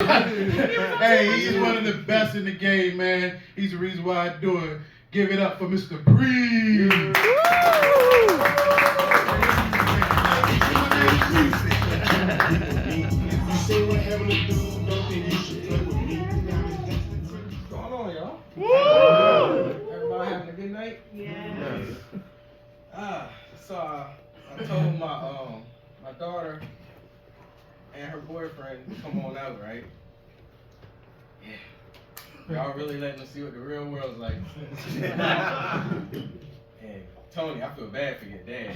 Hey, he's one of the best in the game, man. He's the reason why I do it. Give it up for Mr. Breeze. Say whatever to do, don't think you should play with me. What's going on, y'all? Woo! Everybody having a good night? Yes. So I told my daughter and her boyfriend to come on out, right? Yeah. Y'all really letting them see what the real world's like. And Tony, I feel bad for your dad.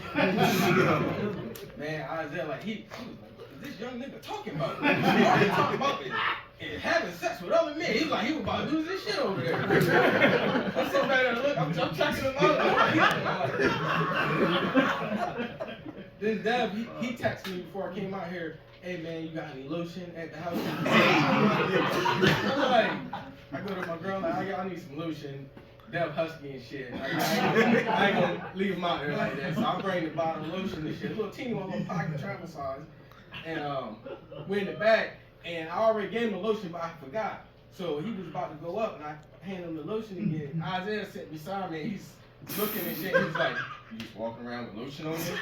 Man, Isaiah, like he was like, what is this young nigga talking about? What are you talking about? And having sex with other men. He was like, he was about to lose his shit over there. I sit back there and look, I'm checking him out. Then Deb, he texted me before I came out here, hey man, you got any lotion at the house? I'm like, I go to my girl, like, I need some lotion. Deb husky and shit. I ain't gonna leave him out there like that. So I bring the bottle of lotion and shit. A little teeny one, little pocket travel size. And we're in the back, and I already gave him the lotion, but I forgot. So he was about to go up, and I handed him the lotion again. Isaiah sat beside me, and he's looking and shit. He's like, you just walking around with lotion on you?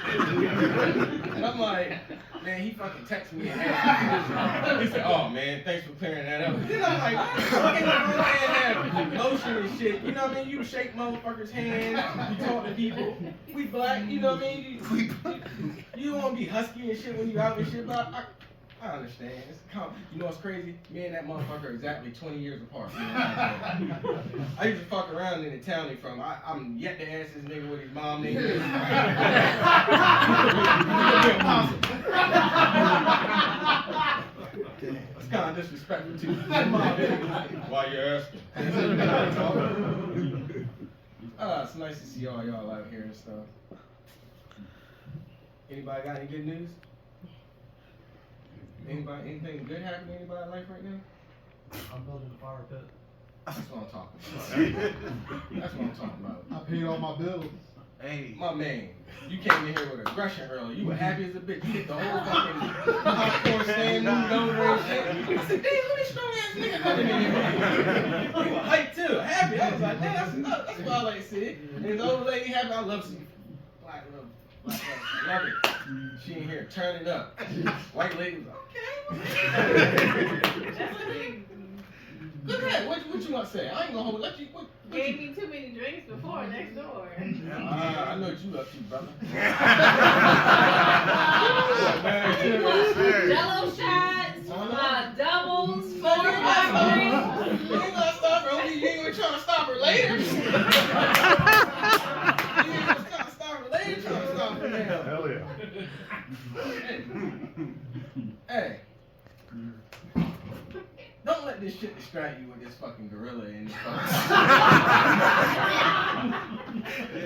And I'm like, man, he fucking texted me and asked me. He said, oh man, thanks for clearing that up. Then I'm like, fucking man have lotion and shit. You know what I mean? You shake motherfuckers' hands, you talk to people. We black, you know what I mean? You don't want to be husky and shit when you out and shit, but I understand. You know what's crazy? Me and that motherfucker are exactly 20 years apart. I used to fuck around in the town he from. I'm yet to ask this nigga what his mom name is. It's kind of disrespectful too. Why you asking? It's nice to see all y'all out here and stuff. Anybody got any good news? Anybody, anything good happening in anybody's life right now? I'm building a fire pit. That's what I'm talking about. That's what I'm talking about. I paid all my bills. Hey, my man, you came in here with aggression earlier. You were happy as a bitch. You hit the whole fucking popcorn stand, moved over and shit. I said, damn, look at this strong ass nigga coming in here. You were hyped too, happy. I was like, damn, that's what I like to see. And this old lady happy, I love some black love. Love it. She in here turning up. White lady was like, okay. Go ahead. What you want to say? I ain't gonna let you. What Gave me too many drinks before next door. I know what you up to, brother. Jello shots, doubles, 4 by 3. You ain't gonna stop her. You ain't gonna try to stop her later. You ain't gonna stop her later. Trying to stop her now. Hell yeah. Hey. Don't let this shit distract you with this fucking gorilla in this fucking.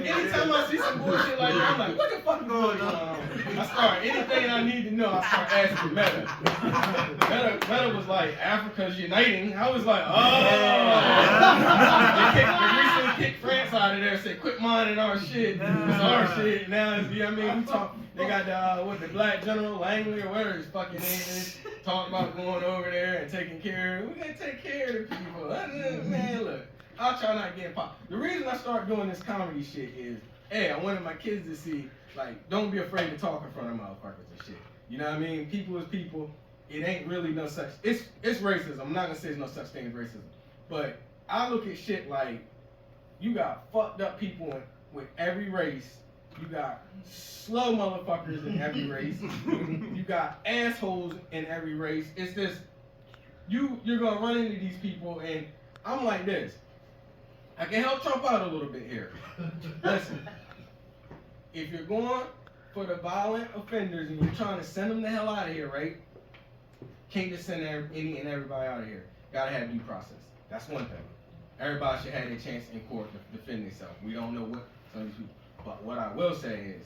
Anytime I see some bullshit like that, I'm like, what the fuck going on? I start anything I need to know. I start asking Meta. Meta was like, Africa's uniting. I was like, oh. They recently kicked France out of there. Said, quit mining our shit. It's our shit. Now, you know what I mean? We talk. They got the black general Langley or whatever his fucking name is, talking about going over there and taking care of. We gotta take care of the people. Man, look, I'll try not to get pop. The reason I start doing this comedy shit is, hey, I wanted my kids to see, like, don't be afraid to talk in front of motherfuckers and shit. You know what I mean? People is people. It ain't really no such. It's racism. I'm not gonna say there's no such thing as racism, but I look at shit like you got fucked up people with every race. You got slow motherfuckers in every race. You got assholes in every race. It's just you're gonna run into these people, and I'm like this. I can help Trump out a little bit here. Listen, if you're going for the violent offenders and you're trying to send them the hell out of here, right? Can't just send any and everybody out of here. Gotta have due process. That's one thing. Everybody should have their chance in court to defend themselves. We don't know what some of these people. But what I will say is,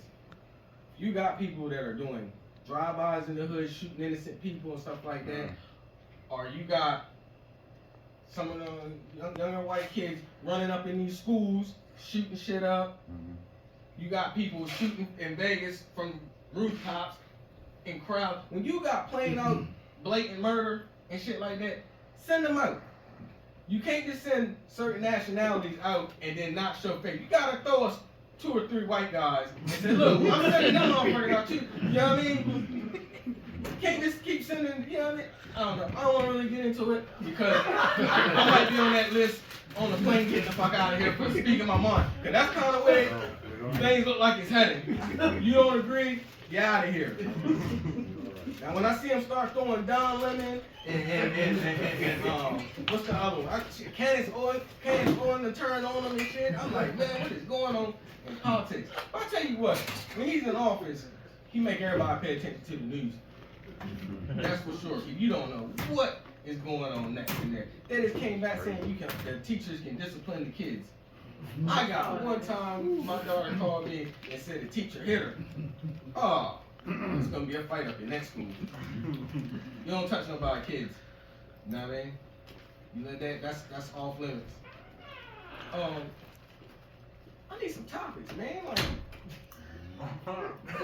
you got people that are doing drive-bys in the hood, shooting innocent people and stuff like that, or you got some of the younger white kids running up in these schools, shooting shit up. You got people shooting in Vegas from rooftops in crowds. When you got plain out blatant murder, and shit like that, send them out. You can't just send certain nationalities out and then not show face. You gotta throw us 2 or 3 white guys and say, look, I'm sending them motherfuckers out too. You know what I mean? You can't just keep sending, you know what I mean? I don't know. I don't want to really get into it because I might be on that list on the plane getting the fuck out of here for speaking my mind. Because that's kind of where things look like it's heading. You don't agree? Get out of here. Now, when I see him start throwing Don Lemon and what's the other one? Candace Owens to turn on him and shit, I'm like, man, what is going on in politics? But I tell you what, when he's in office, he make everybody pay attention to the news. That's for sure. If you don't know what is going on next in there. They just came back saying the teachers can discipline the kids. I got one time my daughter called me and said the teacher hit her. Oh, it's gonna be a fight up in that school. You don't touch nobody kids. You know what I mean? You let that's off limits. I need some topics, man. Like, I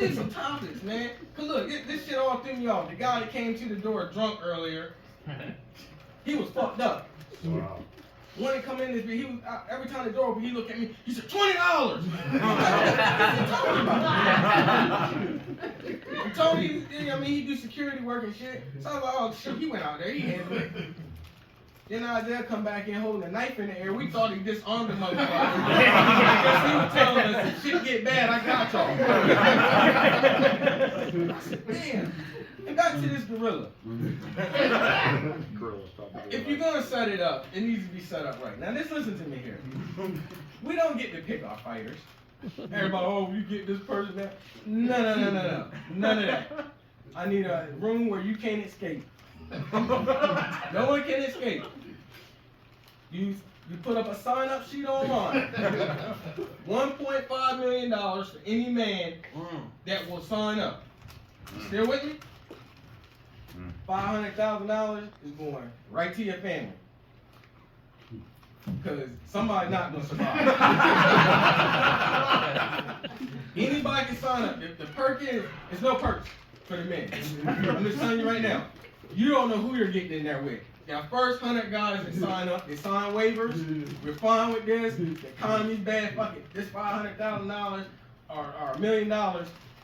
need some topics, man. Cause look, this shit all threw me off. The guy that came to the door drunk earlier, he was fucked up. Wow. When he come in this, he was every time the door opened, he looked at me. He said, $20. He told me, I mean, he do security work and shit. So I was like, oh shit, he went out there, he handled it. Then Isaiah come back in holding a knife in the air. We thought he disarmed the motherfucker. I guess he was telling us, if shit get bad, I got y'all. I said, damn. And back to this gorilla. If you're gonna set it up, it needs to be set up right. Now just listen to me here. We don't get to pick our fighters. Everybody, oh, you get this person that. No. None of that. I need a room where you can't escape. No one can escape. You put up a sign-up sheet online. $1.5 million for any man that will sign up. Still with me? $500,000 is going right to your family. Because somebody's not going to survive. Anybody can sign up. The perk is, there's no perks for the men. I'm just telling you right now. You don't know who you're getting in there with. Your first 100 guys that sign up, they sign waivers. We're fine with this. The economy's bad. Fuck it. This $500,000 or $1 million.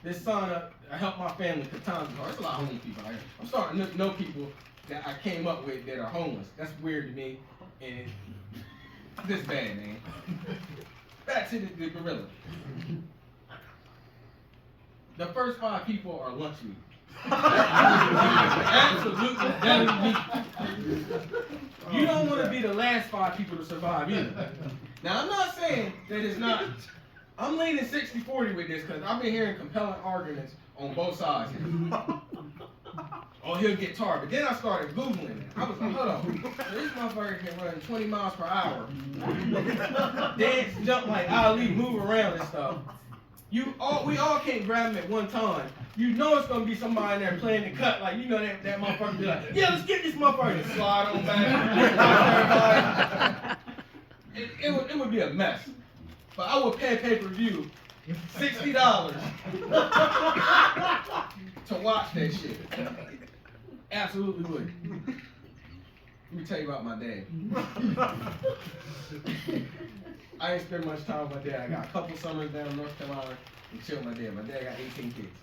This sign up. I help my family because times are hard. There's a lot of homeless people out here. I'm starting to know people that I came up with that are homeless. That's weird to me. And this bad, man. Back to the gorilla. The first 5 people are lunch meat. Absolutely deli meat. You don't want to be the last 5 people to survive either. Now, I'm not saying that it's not. I'm leaning 60-40 with this because I've been hearing compelling arguments on both sides here. Oh, he'll get tarred. But then I started Googling it. I was like, hold on. This motherfucker can run 20 miles per hour. Dance, jump like Ali, move around and stuff. We all can't grab him at one time. You know it's gonna be somebody in there playing the cut, like you know that motherfucker be like, yeah, let's get this motherfucker and slide on back. It would be a mess. But I would pay pay-per-view $60 to watch that shit. Absolutely would. Let me tell you about my dad. I ain't spend much time with my dad. I got a couple summers down in North Carolina and chill with my dad. My dad got 18 kids.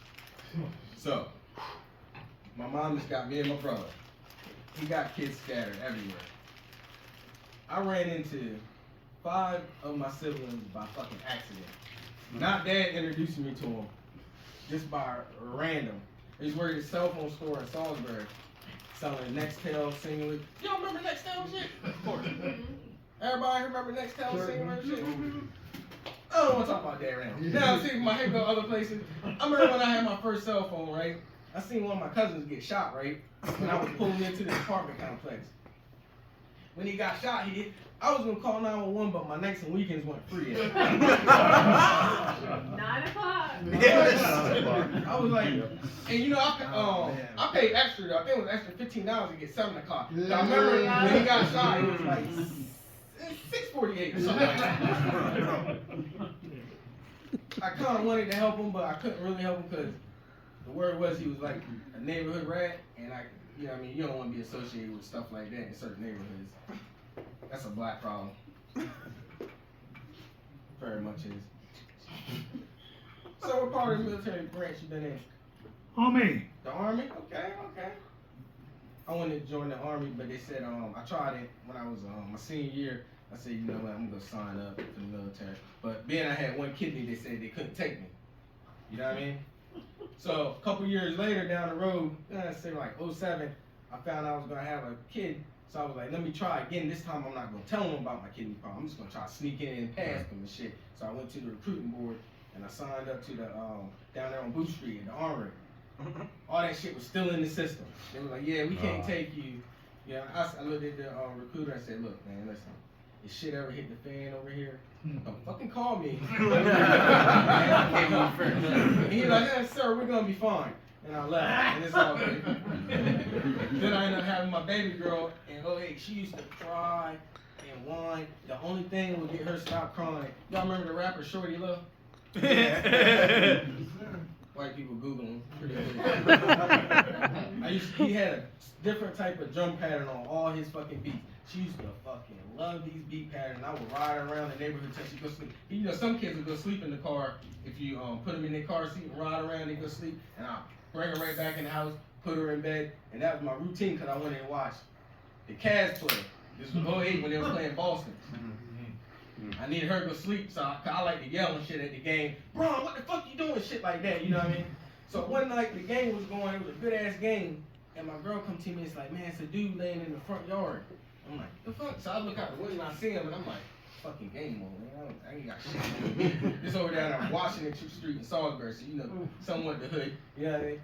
So, my mom just got me and my brother. He got kids scattered everywhere. I ran into 5 of my siblings by fucking accident. Not dad introducing me to them, just by random. He's working at a cell phone store in Salisbury, selling Nextel singlet. Y'all remember Nextel shit? Of course. Everybody remember Nextel singlet shit? I don't want to talk about that right now. Now, see, my head go other places. I remember when I had my first cell phone, right? I seen one of my cousins get shot, right? When I was pulling into the apartment complex. When he got shot, I was gonna call 911, but my nights and weekends went free. 9 o'clock. I was like, and you know, I paid extra though. I think it was extra $15 to get 7 o'clock. I remember when he got shot, it was like 6:48 or something like that. I kind of wanted to help him, but I couldn't really help him because the word was he was like a neighborhood rat, and you know what I mean, you don't want to be associated with stuff like that in certain neighborhoods. That's a black problem. Very much is. So what part of the military branch you been in? Army. The Army? Okay. I wanted to join the Army, but they said I tried it when I was my senior year. I said, you know what, I'm gonna sign up for the military. But being I had one kidney, they said they couldn't take me. You know what I mean? So a couple years later down the road, say like 07, I found out I was gonna have a kid. So I was like, let me try again. This time I'm not gonna tell them about my kidney problem. I'm just gonna try to sneak in and pass them and shit. So I went to the recruiting board and I signed up to the down there on Booth Street at the Armory. All that shit was still in the system. They were like, yeah, we can't take you. Yeah, I looked at the recruiter. I said, look, man, listen. If shit ever hit the fan over here, don't fucking call me. And he like, yeah, sir, we're gonna be fine. And I left, and it's all good. Then I ended up having my baby girl, and she used to cry and whine. The only thing that would get her to stop crying. Y'all remember the rapper Shorty Love? White people Google him. Pretty good. He had a different type of drum pattern on all his fucking beats. She used to fucking love these beat patterns. I would ride around the neighborhood till she go sleep. You know, some kids would go sleep in the car. If you put them in their car seat and ride around, they go sleep. And I'll bring her right back in the house, put her in bed. And that was my routine because I wanted to watch the Cavs play. This was 08 when they were playing Boston. I needed her to go sleep, so I like to yell and shit at the game. Bro, what the fuck you doing? Shit like that, you know what I mean? So one night the game was going, it was a good ass game, and my girl come to me and it's like, man, it's a dude laying in the front yard. I'm like, the fuck? So I look out the window and I see him and I'm like, fucking game on, man. I ain't got shit. It's over down on Washington Street in Salisbury, so you know, somewhat the hood, you know what I mean?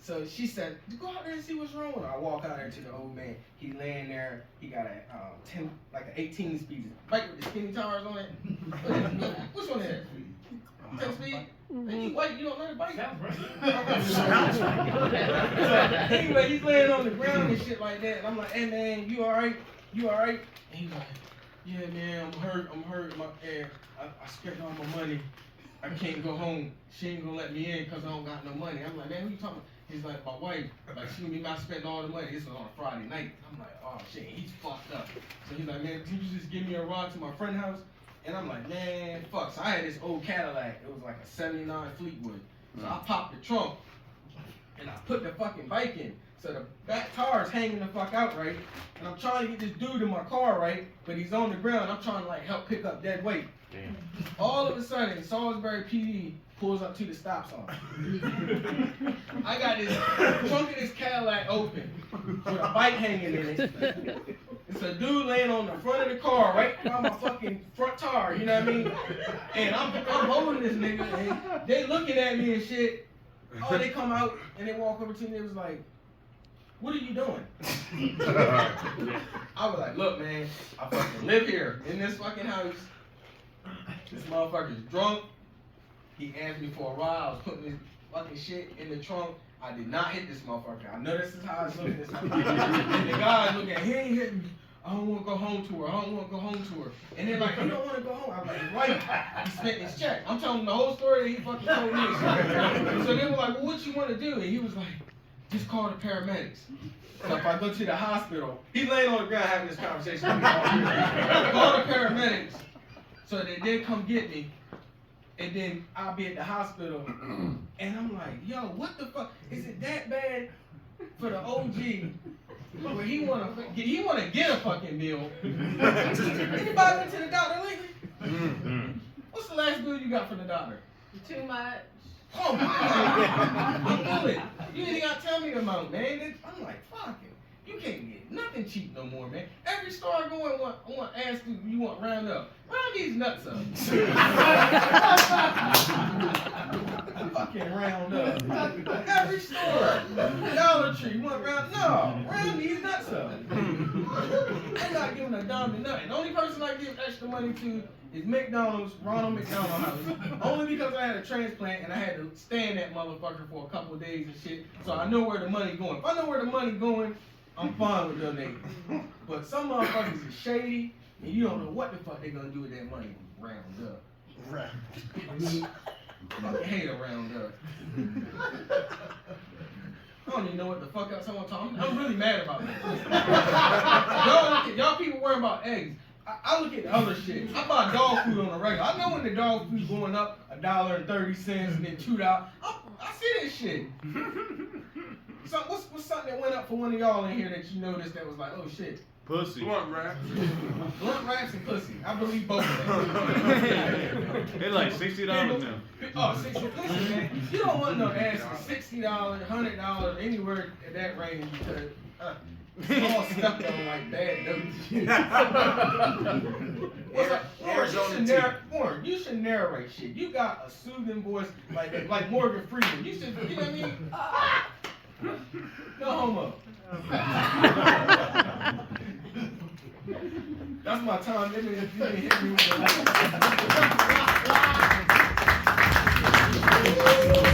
So she said, go out there and see what's wrong with her. I walk out there to the old man. He laying there. He got a 18 speed bike with the skinny tires on it. Which one is that? 10 speed? And you white, you don't know the bike? So, anyway, he's laying on the ground and shit like that. And I'm like, hey man, you alright? You alright? And he's like, yeah man, I'm hurt. I spent all my money. I can't go home. She ain't gonna let me in because I don't got no money. I'm like, man, who you talking about? He's like, my wife, like, she me about spending all the money. This was on a Friday night. I'm like, oh shit, he's fucked up. So he's like, man, can you just give me a ride to my friend's house? And I'm like, man, fuck. So I had this old Cadillac. It was like a 79 Fleetwood. So I popped the trunk and I put the fucking bike in. So the back tire's hanging the fuck out, right? And I'm trying to get this dude in my car, right? But he's on the ground. I'm trying to like help pick up dead weight. Damn. All of a sudden, Salisbury PD pulls up to the stop sign. I got this trunk of this Cadillac open with a bike hanging in it. It's a dude laying on the front of the car, right around my fucking front tire, you know what I mean? And I'm holding this nigga, and they looking at me and shit. Oh, they come out and they walk over to me and it was like, what are you doing? I was like, look man, I fucking live here in this fucking house. This motherfucker's drunk. He asked me for a ride. I was putting his fucking shit in the trunk. I did not hit this motherfucker. I know this is how it's looking. And the guy's looking, he ain't hitting me. I don't want to go home to her. I don't want to go home to her. And they're like, you don't want to go home? I was like, you're right. He spent his check. I'm telling him the whole story that he fucking told me. So they were like, well, what you want to do? And he was like, just call the paramedics. So if I go to the hospital, he's laying on the ground having this conversation with me. Call the paramedics. So they did come get me, and then I'll be at the hospital, and I'm like, yo, what the fuck? Is it that bad for the OG where he wanna get a fucking meal? Anybody went to the doctor lately? What's the last bill you got from the doctor? Too much. Oh my God, I'm good. You ain't gotta tell me the amount, man. I'm like, fuck it. You can't get nothing cheap no more, man. Every store I go in, I want to ask you want round up. Round these nuts up. Fucking round up. Every store. Dollar Tree, you want round? No, round these nuts up. I'm not giving a dime to nothing. The only person I give extra money to is McDonald's, Ronald McDonald House. Only because I had a transplant and I had to stay in that motherfucker for a couple of days and shit. So I know where the money going. If I know where the money going, I'm fine with donating. But some motherfuckers is shady, and you don't know what the fuck they gonna do with that money. Round up. Fucking hate a round up. don't even know what the fuck else someone talking. I'm really mad about this. Y'all people worry about eggs. I look at the other shit. I buy dog food on the regular. I know when the dog food's going up $1.30 and then $2. I see this shit. So what's something that went up for one of y'all in here that you noticed that was like, oh shit? Pussy. Blunt wrap. Blunt wraps and pussy. I believe both of them. They're like $60 now. Oh, $60. Listen, man, you don't want no ass for $60, $100, anywhere in that range because it's all stuck on like bad notes. Warren, you should narrate shit. You got a soothing voice like Morgan Freeman. You should, you know what I mean? No homo. That's my time. If you didn't hit me with the